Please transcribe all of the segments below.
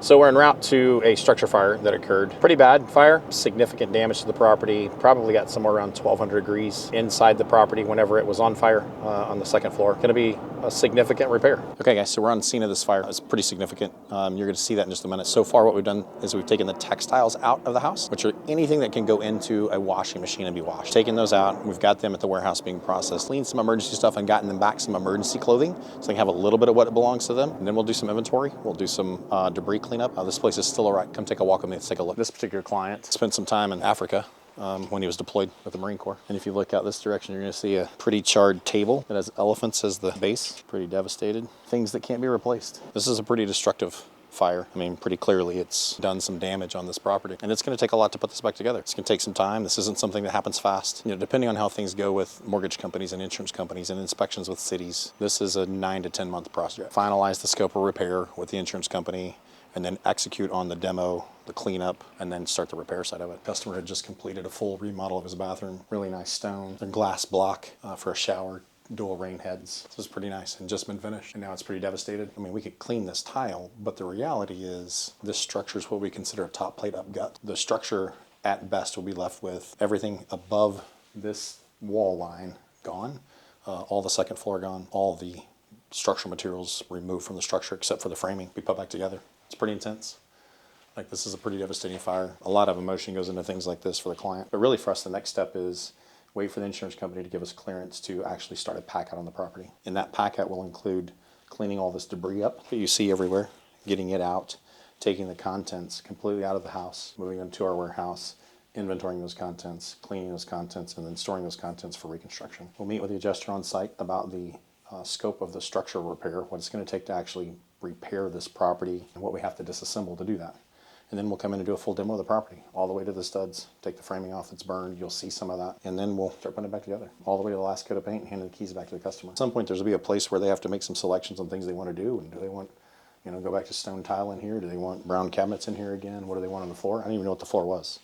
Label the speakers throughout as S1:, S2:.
S1: So we're en route to a structure fire that occurred. Pretty bad fire, significant damage to the property. Probably got somewhere around 1,200 degrees inside the property whenever it was on fire on the second floor. Going to be a significant repair. Okay guys, so we're on the scene of this fire. It's pretty significant. You're going to see that in just a minute. So far what we've done is we've taken the textiles out of the house, which are anything that can go into a washing machine and be washed. Taking those out, we've got them at the warehouse being processed. Cleaned some emergency stuff and gotten them back some emergency clothing so they can have a little bit of what belongs to them. And then we'll do some inventory. We'll do some debris cleanup. This place is still all right. Come take a walk with me. Let's take a look. This particular client spent some time in Africa when he was deployed with the Marine Corps. And if you look out this direction, you're going to see a pretty charred table that has elephants as the base. Pretty devastated. Things that can't be replaced. This is a pretty destructive fire. I mean, pretty clearly it's done some damage on this property. And it's going to take a lot to put this back together. It's going to take some time. This isn't something that happens fast. You know, depending on how things go with mortgage companies and insurance companies and inspections with cities, this is a 9 to 10 month project. Finalize the scope of repair with the insurance company, and then execute on the demo, the cleanup, and then start the repair side of it. Customer had just completed a full remodel of his bathroom. Really nice stone, a glass block for a shower, dual rain heads. This was pretty nice and just been finished, and now it's pretty devastated. I mean, we could clean this tile, but the reality is this structure is what we consider a top plate up gut. The structure at best will be left with everything above this wall line gone, all the second floor gone, all the structural materials removed from the structure except for the framing be put back together. It's pretty intense. Like, this is a pretty devastating fire. A lot of emotion goes into things like this for the client. But really for us, the next step is wait for the insurance company to give us clearance to actually start a pack out on the property. And that pack out will include cleaning all this debris up that you see everywhere, getting it out, taking the contents completely out of the house, moving them to our warehouse, inventorying those contents, cleaning those contents, and then storing those contents for reconstruction. We'll meet with the adjuster on site about the scope of the structural repair, what it's going to take to actually repair this property, and what we have to disassemble to do that. And then we'll come in and do a full demo of the property, all the way to the studs, take the framing off that's burned, you'll see some of that, and then we'll start putting it back together, all the way to the last coat of paint and hand the keys back to the customer. At some point there's going to be a place where they have to make some selections on things they want to do, and do they want, you know, go back to stone tile in here, do they want brown cabinets in here again, what do they want on the floor? I don't even know what the floor was.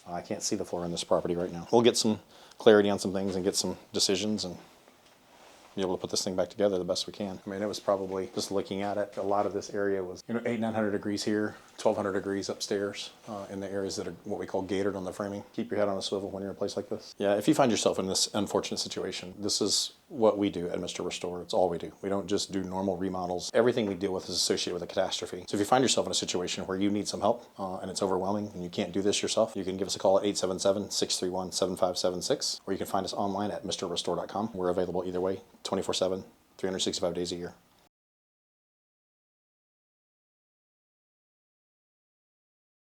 S1: I can't see the floor on this property right now. We'll get some clarity on some things and get some decisions and be able to put this thing back together the best we can. I mean, it was probably, just looking at it, a lot of this area was, you know, 800-900 degrees here, 1,200 degrees upstairs in the areas that are what we call gated on the framing. Keep your head on a swivel when you're in a place like this. Yeah, if you find yourself in this unfortunate situation, this is what we do at Mr. Restore. It's all we do. We don't just do normal remodels. Everything we deal with is associated with a catastrophe. So if you find yourself in a situation where you need some help and it's overwhelming and you can't do this yourself, you can give us a call at 877-631-7576, or you can find us online at mrrestore.com. We're available either way, 24/7, 365 days a year.